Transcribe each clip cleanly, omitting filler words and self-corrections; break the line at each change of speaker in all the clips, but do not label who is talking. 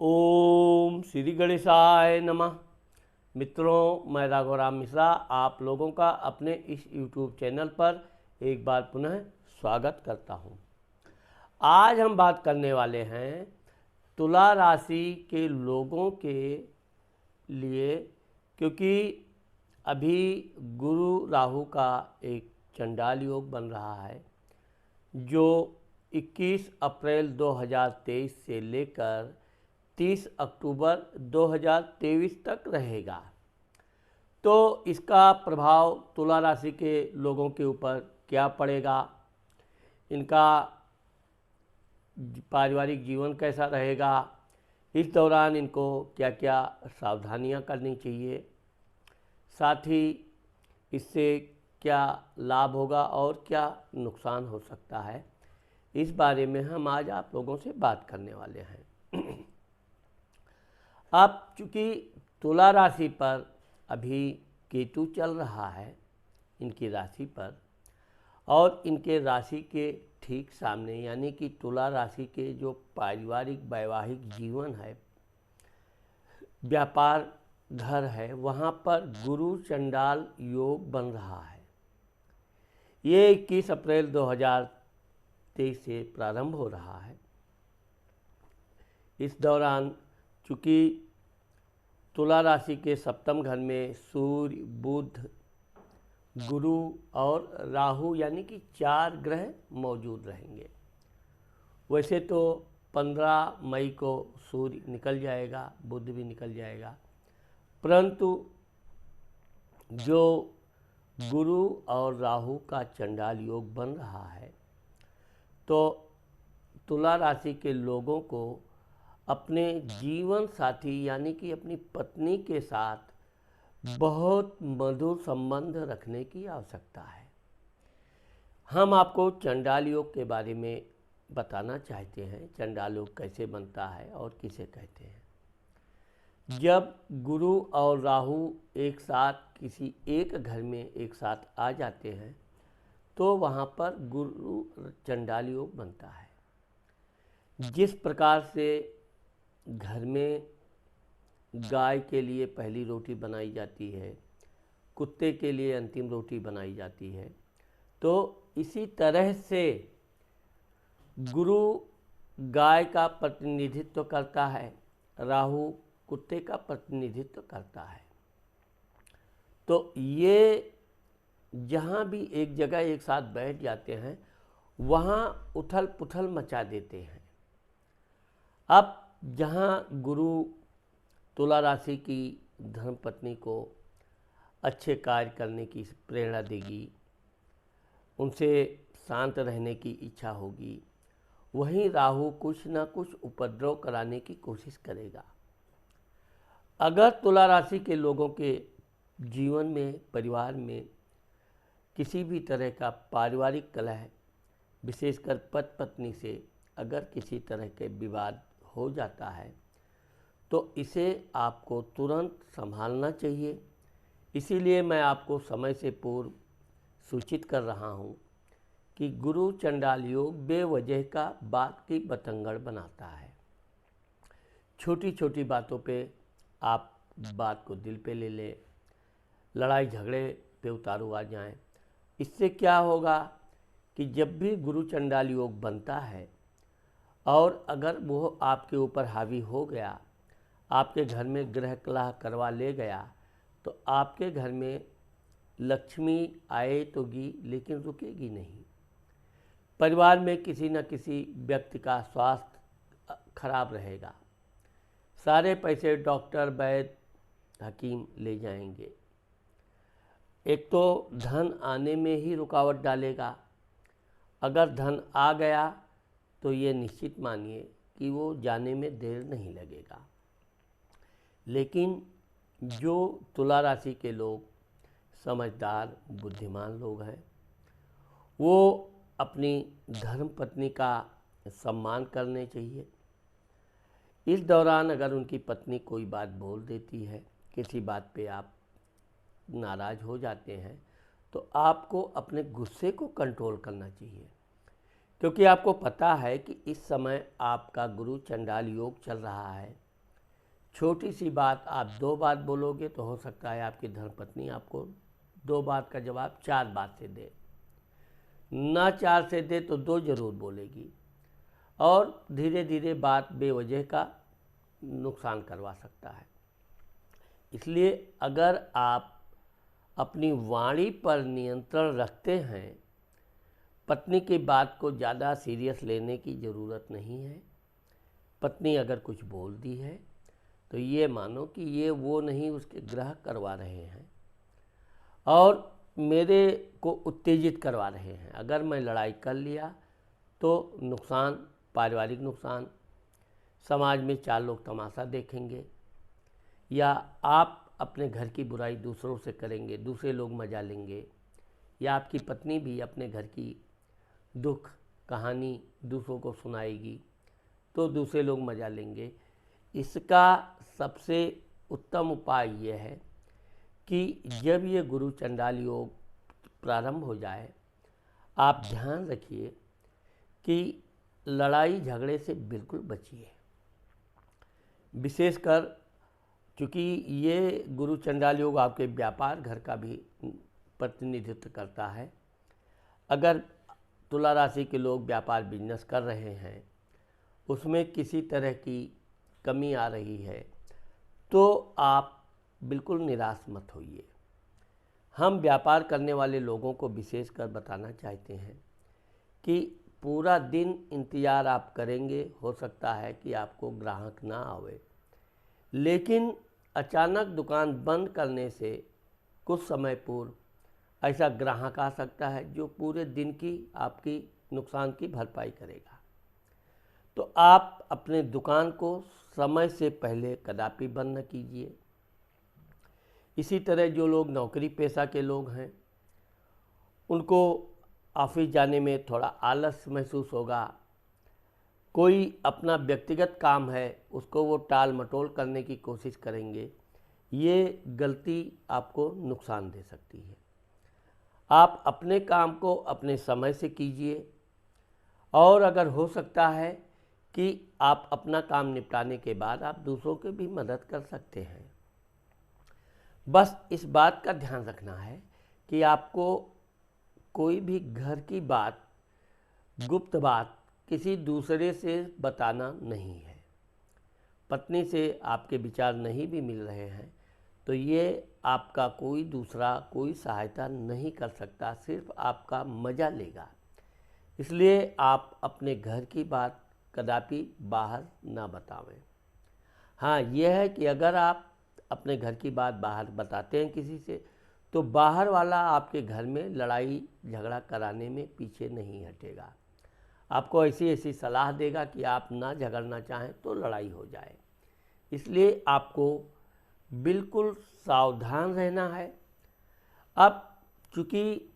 ओम श्री गणेशाय नमः। मित्रों, मैं राघवराम मिश्रा आप लोगों का अपने इस YouTube चैनल पर एक बार पुनः स्वागत करता हूं। आज हम बात करने वाले हैं तुला राशि के लोगों के लिए, क्योंकि अभी गुरु राहु का एक चंडाल योग बन रहा है जो 21 अप्रैल 2023 से लेकर 30 अक्टूबर 2023 तक रहेगा। तो इसका प्रभाव तुला राशि के लोगों के ऊपर क्या पड़ेगा, इनका पारिवारिक जीवन कैसा रहेगा, इस दौरान इनको क्या क्या सावधानियां करनी चाहिए, साथ ही इससे क्या लाभ होगा और क्या नुकसान हो सकता है, इस बारे में हम आज आप लोगों से बात करने वाले हैं। अब चूँकि तुला राशि पर अभी केतु चल रहा है इनकी राशि पर, और इनके राशि के ठीक सामने यानी कि तुला राशि के जो पारिवारिक वैवाहिक जीवन है, व्यापार घर है, वहाँ पर गुरु चंडाल योग बन रहा है। ये 21 अप्रैल 2023 से प्रारंभ हो रहा है। इस दौरान चूँकि तुला राशि के सप्तम घर में सूर्य, बुध, गुरु और राहु यानी कि 4 ग्रह मौजूद रहेंगे। वैसे तो 15 मई को सूर्य निकल जाएगा, बुध भी निकल जाएगा, परंतु जो गुरु और राहु का चंडाल योग बन रहा है, तो तुला राशि के लोगों को अपने जीवन साथी यानी कि अपनी पत्नी के साथ बहुत मधुर संबंध रखने की आवश्यकता है। हम आपको चंडाल योग के बारे में बताना चाहते हैं। चंडाल योग कैसे बनता है और किसे कहते हैं। जब गुरु और राहु एक साथ किसी एक घर में एक साथ आ जाते हैं तो वहाँ पर गुरु चंडाल योग बनता है। जिस प्रकार से घर में गाय के लिए पहली रोटी बनाई जाती है, कुत्ते के लिए अंतिम रोटी बनाई जाती है, तो इसी तरह से गुरु गाय का प्रतिनिधित्व करता है, राहु कुत्ते का प्रतिनिधित्व करता है। तो ये जहाँ भी एक जगह एक साथ बैठ जाते हैं वहाँ उथल पुथल मचा देते हैं। अब जहाँ गुरु तुला राशि की धर्मपत्नी को अच्छे कार्य करने की प्रेरणा देगी, उनसे शांत रहने की इच्छा होगी, वहीं राहु कुछ न कुछ उपद्रव कराने की कोशिश करेगा। अगर तुला राशि के लोगों के जीवन में, परिवार में किसी भी तरह का पारिवारिक कलह, विशेषकर पति पत्नी से अगर किसी तरह के विवाद हो जाता है तो इसे आपको तुरंत संभालना चाहिए। इसीलिए मैं आपको समय से पूर्व सूचित कर रहा हूँ कि गुरु चंडाल योग बेवजह का बात की बतंगड़ बनाता है। छोटी छोटी बातों पे आप बात को दिल पे ले लें, लड़ाई झगड़े पे उतारू आ जाएं। इससे क्या होगा कि जब भी गुरु चंडाल योग बनता है और अगर वो आपके ऊपर हावी हो गया, आपके घर में ग्रह कलह करवा ले गया, तो आपके घर में लक्ष्मी आए तोगी लेकिन रुकेगी नहीं। परिवार में किसी न किसी व्यक्ति का स्वास्थ्य खराब रहेगा, सारे पैसे डॉक्टर, वैद्य, हकीम ले जाएंगे। एक तो धन आने में ही रुकावट डालेगा। अगर धन आ गया तो ये निश्चित मानिए कि वो जाने में देर नहीं लगेगा। लेकिन जो तुला राशि के लोग समझदार, बुद्धिमान लोग हैं, वो अपनी धर्मपत्नी का सम्मान करने चाहिए। इस दौरान अगर उनकी पत्नी कोई बात बोल देती है, किसी बात पे आप नाराज़ हो जाते हैं, तो आपको अपने गुस्से को कंट्रोल करना चाहिए, क्योंकि आपको पता है कि इस समय आपका गुरु चंडाल योग चल रहा है छोटी सी बात आप 2 बात बोलोगे तो हो सकता है आपकी धर्मपत्नी आपको 2 बात का जवाब 4 बात से दे, ना 4 से दे तो 2 जरूर बोलेगी, और धीरे धीरे बात बेवजह का नुकसान करवा सकता है। इसलिए अगर आप अपनी वाणी पर नियंत्रण रखते हैं, पत्नी की बात को ज़्यादा सीरियस लेने की ज़रूरत नहीं है। पत्नी अगर कुछ बोल दी है तो ये मानो कि ये वो नहीं उसके ग्रह करवा रहे हैं और मेरे को उत्तेजित करवा रहे हैं। अगर मैं लड़ाई कर लिया तो नुकसान, पारिवारिक नुकसान, समाज में 4 लोग तमाशा देखेंगे, या आप अपने घर की बुराई दूसरों से करेंगे, दूसरे लोग मजा लेंगे, या आपकी पत्नी भी अपने घर की दुख कहानी दूसरों को सुनाएगी तो दूसरे लोग मजा लेंगे। इसका सबसे उत्तम उपाय यह है कि जब ये गुरु चंडाल योग प्रारंभ हो जाए, आप ध्यान रखिए कि लड़ाई झगड़े से बिल्कुल बचिए। विशेषकर क्योंकि ये गुरु चंडाल योग आपके व्यापार घर का भी प्रतिनिधित्व करता है। अगर तुला राशि के लोग व्यापार बिजनेस कर रहे हैं, उसमें किसी तरह की कमी आ रही है तो आप बिल्कुल निराश मत होइए। हम व्यापार करने वाले लोगों को विशेषकर बताना चाहते हैं कि पूरा दिन इंतज़ार आप करेंगे, हो सकता है कि आपको ग्राहक ना आवे, लेकिन अचानक दुकान बंद करने से कुछ समय पूर्व ऐसा ग्राहक आ सकता है जो पूरे दिन की आपकी नुकसान की भरपाई करेगा। तो आप अपने दुकान को समय से पहले कदापि बंद न कीजिए। इसी तरह जो लोग नौकरी पेशा के लोग हैं, उनको ऑफिस जाने में थोड़ा आलस महसूस होगा। कोई अपना व्यक्तिगत काम है उसको वो टाल मटोल करने की कोशिश करेंगे, ये गलती आपको नुकसान दे सकती है। आप अपने काम को अपने समय से कीजिए, और अगर हो सकता है कि आप अपना काम निपटाने के बाद आप दूसरों की भी मदद कर सकते हैं। बस इस बात का ध्यान रखना है कि आपको कोई भी घर की बात, गुप्त बात किसी दूसरे से बताना नहीं है। पत्नी से आपके विचार नहीं भी मिल रहे हैं तो ये आपका कोई दूसरा कोई सहायता नहीं कर सकता, सिर्फ आपका मज़ा लेगा। इसलिए आप अपने घर की बात कदापि बाहर ना बतावें। हाँ, यह है कि अगर आप अपने घर की बात बाहर बताते हैं किसी से, तो बाहर वाला आपके घर में लड़ाई झगड़ा कराने में पीछे नहीं हटेगा। आपको ऐसी ऐसी सलाह देगा कि आप ना झगड़ना चाहें तो लड़ाई हो जाए। इसलिए आपको बिल्कुल सावधान रहना है। अब चूँकि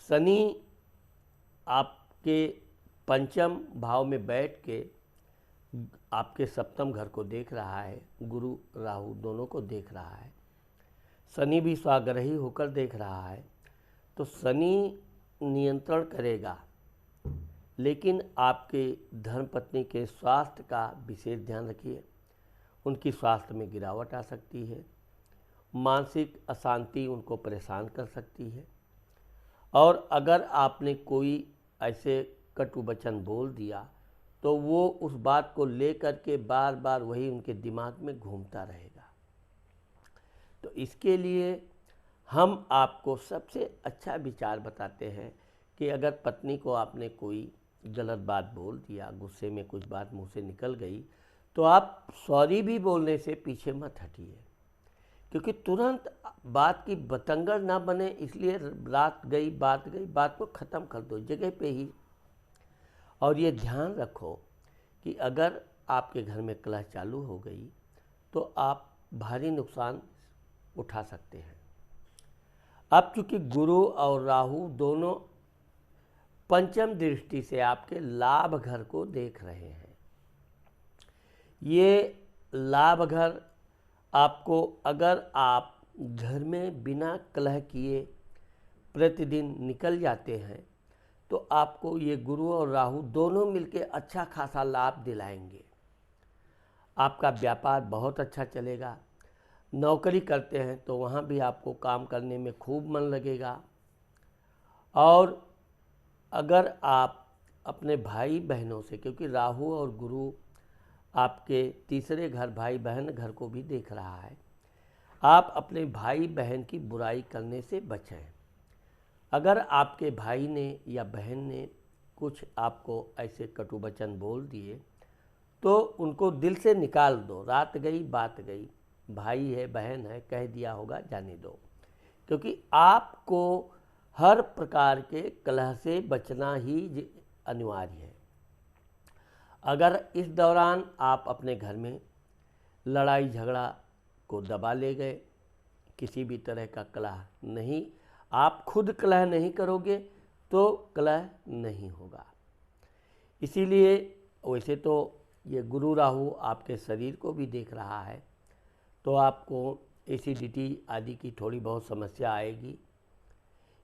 शनि आपके पंचम भाव में बैठ के आपके सप्तम घर को देख रहा है, गुरु राहु दोनों को देख रहा है, शनि भी स्वाग्रही होकर देख रहा है, तो शनि नियंत्रण करेगा, लेकिन आपके धर्मपत्नी के स्वास्थ्य का विशेष ध्यान रखिए। उनकी स्वास्थ्य में गिरावट आ सकती है, मानसिक अशांति उनको परेशान कर सकती है, और अगर आपने कोई ऐसे कटु वचन बोल दिया तो वो उस बात को लेकर के बार बार वही उनके दिमाग में घूमता रहेगा। तो इसके लिए हम आपको सबसे अच्छा विचार बताते हैं कि अगर पत्नी को आपने कोई गलत बात बोल दिया, गुस्से में कुछ बात मुंह से निकल गई, तो आप सॉरी भी बोलने से पीछे मत हटिए, क्योंकि तुरंत बात की बतंगड़ ना बने, इसलिए बात गई बात को ख़त्म कर दो जगह पे ही। और ये ध्यान रखो कि अगर आपके घर में कलह चालू हो गई तो आप भारी नुकसान उठा सकते हैं। अब चूँकि गुरु और राहु दोनों पंचम दृष्टि से आपके लाभ घर को देख रहे हैं, ये लाभ घर आपको, अगर आप घर में बिना कलह किए प्रतिदिन निकल जाते हैं तो आपको ये गुरु और राहु दोनों मिलके अच्छा खासा लाभ दिलाएंगे। आपका व्यापार बहुत अच्छा चलेगा। नौकरी करते हैं तो वहाँ भी आपको काम करने में खूब मन लगेगा। और अगर आप अपने भाई बहनों से, क्योंकि राहु और गुरु आपके तीसरे घर भाई बहन घर को भी देख रहा है, आप अपने भाई बहन की बुराई करने से बचें। अगर आपके भाई ने या बहन ने कुछ आपको ऐसे कटु वचन बोल दिए तो उनको दिल से निकाल दो। रात गई बात गई, भाई है बहन है, कह दिया होगा जाने दो। क्योंकि आपको हर प्रकार के कलह से बचना ही अनिवार्य है। अगर इस दौरान आप अपने घर में लड़ाई झगड़ा को दबा ले गए, किसी भी तरह का कलह नहीं, आप खुद कलह नहीं करोगे तो कलह नहीं होगा। इसीलिए वैसे तो ये गुरु राहु आपके शरीर को भी देख रहा है, तो आपको एसिडिटी आदि की थोड़ी बहुत समस्या आएगी।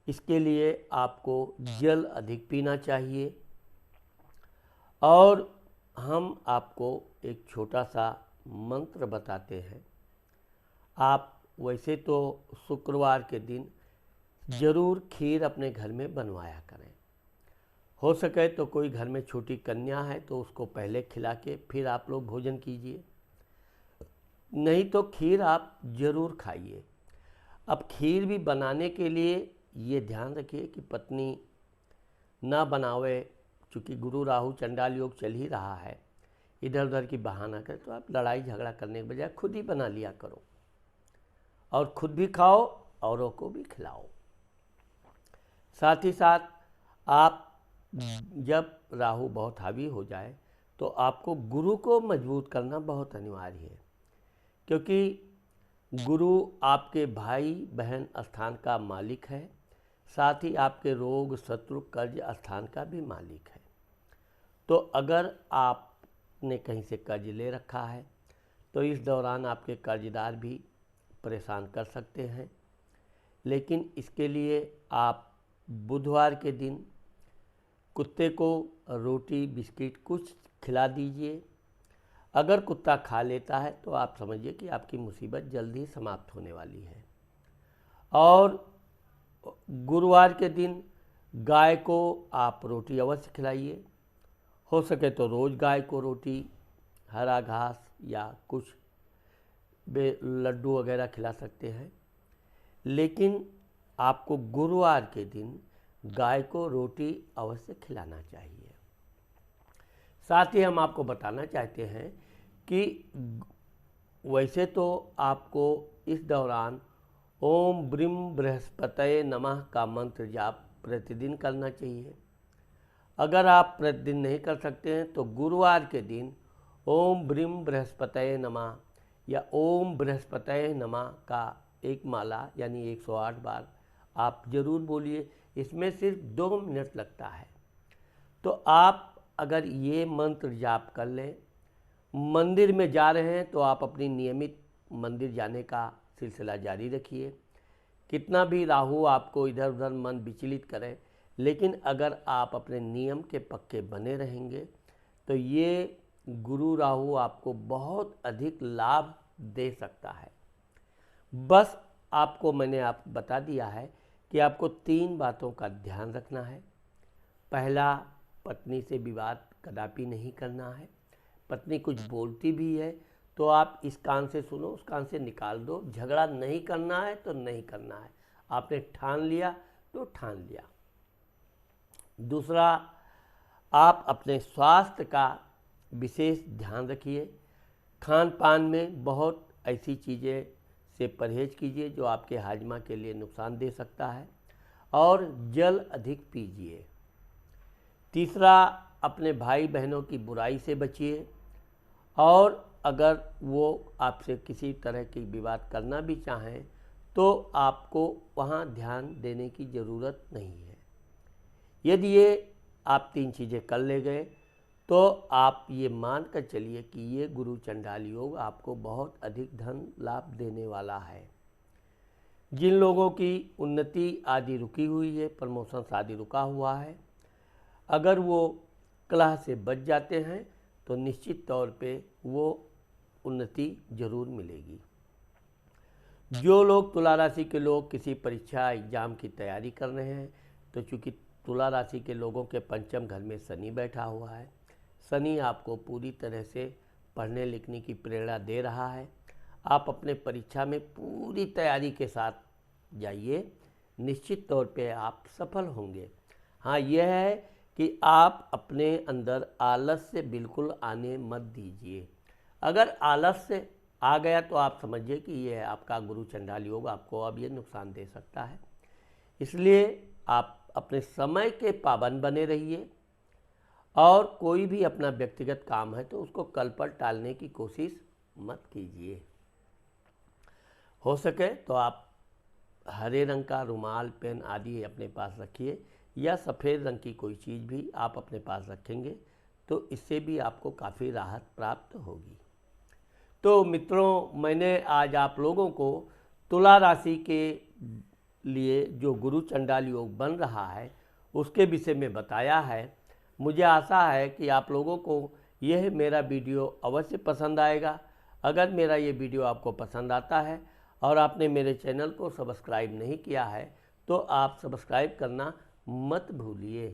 इसके लिए आपको जल अधिक पीना चाहिए। और हम आपको एक छोटा सा मंत्र बताते हैं। आप वैसे तो शुक्रवार के दिन ज़रूर खीर अपने घर में बनवाया करें। हो सके तो कोई घर में छोटी कन्या है तो उसको पहले खिला के फिर आप लोग भोजन कीजिए, नहीं तो खीर आप ज़रूर खाइए। अब खीर भी बनाने के लिए ये ध्यान रखिए कि पत्नी ना बनावे, चूँकि गुरु राहु चंडाल योग चल ही रहा है, इधर उधर की बहाना करे तो आप लड़ाई झगड़ा करने के बजाय खुद ही बना लिया करो और खुद भी खाओ औरों को भी खिलाओ। साथ ही साथ आप जब राहु बहुत हावी हो जाए तो आपको गुरु को मजबूत करना बहुत अनिवार्य है, क्योंकि गुरु आपके भाई बहन स्थान का मालिक है, साथ ही आपके रोग शत्रु कर्ज स्थान का भी मालिक है। तो अगर आपने कहीं से कर्ज ले रखा है तो इस दौरान आपके कर्जदार भी परेशान कर सकते हैं। लेकिन इसके लिए आप बुधवार के दिन कुत्ते को रोटी बिस्किट कुछ खिला दीजिए। अगर कुत्ता खा लेता है तो आप समझिए कि आपकी मुसीबत जल्द ही समाप्त होने वाली है। और गुरुवार के दिन गाय को आप रोटी अवश्य खिलाइए। हो सके तो रोज़ गाय को रोटी, हरा घास या कुछ लड्डू वगैरह खिला सकते हैं, लेकिन आपको गुरुवार के दिन गाय को रोटी अवश्य खिलाना चाहिए। साथ ही हम आपको बताना चाहते हैं कि वैसे तो आपको इस दौरान ओम ब्रीम बृहस्पतये नमः का मंत्र जाप प्रतिदिन करना चाहिए। अगर आप प्रतिदिन नहीं कर सकते हैं तो गुरुवार के दिन ओम ब्रीम बृहस्पतये नमः या ओम बृहस्पतये नमः का एक माला यानी 108 बार आप जरूर बोलिए। इसमें सिर्फ 2 मिनट लगता है। तो आप अगर ये मंत्र जाप कर लें, मंदिर में जा रहे हैं तो आप अपनी नियमित मंदिर जाने का सिलसिला जारी रखिए। कितना भी राहु आपको इधर उधर मन विचलित करे, लेकिन अगर आप अपने नियम के पक्के बने रहेंगे तो ये गुरु राहु आपको बहुत अधिक लाभ दे सकता है। बस आपको मैंने बता दिया है कि आपको 3 बातों का ध्यान रखना है। पहला, पत्नी से विवाद कदापि नहीं करना है। पत्नी कुछ बोलती भी है तो आप इस कान से सुनो, उस कान से निकाल दो। झगड़ा नहीं करना है तो नहीं करना है, आपने ठान लिया तो ठान लिया। दूसरा, आप अपने स्वास्थ्य का विशेष ध्यान रखिए। खान पान में बहुत ऐसी चीज़ें से परहेज कीजिए जो आपके हाजमा के लिए नुकसान दे सकता है, और जल अधिक पीजिए। तीसरा, अपने भाई बहनों की बुराई से बचिए, और अगर वो आपसे किसी तरह की विवाद करना भी चाहें तो आपको वहाँ ध्यान देने की ज़रूरत नहीं है। यदि ये आप 3 चीज़ें कर ले गए तो आप ये मान कर चलिए कि ये गुरु चंडाल योग आपको बहुत अधिक धन लाभ देने वाला है। जिन लोगों की उन्नति आदि रुकी हुई है, प्रमोशन आदि रुका हुआ है, अगर वो कलह से बच जाते हैं तो निश्चित तौर पे वो उन्नति जरूर मिलेगी। जो लोग तुला राशि के लोग किसी परीक्षा एग्जाम की तैयारी कर रहे हैं, तो चूँकि तुला राशि के लोगों के पंचम घर में शनि बैठा हुआ है, शनि आपको पूरी तरह से पढ़ने लिखने की प्रेरणा दे रहा है। आप अपने परीक्षा में पूरी तैयारी के साथ जाइए, निश्चित तौर पे आप सफल होंगे। हाँ, यह है कि आप अपने अंदर आलस्य बिल्कुल आने मत दीजिए। अगर आलस्य आ गया तो आप समझिए कि यह आपका गुरु चंडाल योग आपको अब ये नुकसान दे सकता है। इसलिए आप अपने समय के पाबंद बने रहिए और कोई भी अपना व्यक्तिगत काम है तो उसको कल पर टालने की कोशिश मत कीजिए। हो सके तो आप हरे रंग का रुमाल, पेन आदि अपने पास रखिए, या सफ़ेद रंग की कोई चीज़ भी आप अपने पास रखेंगे तो इससे भी आपको काफ़ी राहत प्राप्त होगी। तो मित्रों, मैंने आज आप लोगों को तुला राशि के लिए जो गुरु चंडाल योग बन रहा है उसके विषय में बताया है। मुझे आशा है कि आप लोगों को यह मेरा वीडियो अवश्य पसंद आएगा। अगर मेरा ये वीडियो आपको पसंद आता है और आपने मेरे चैनल को सब्सक्राइब नहीं किया है तो आप सब्सक्राइब करना मत भूलिए।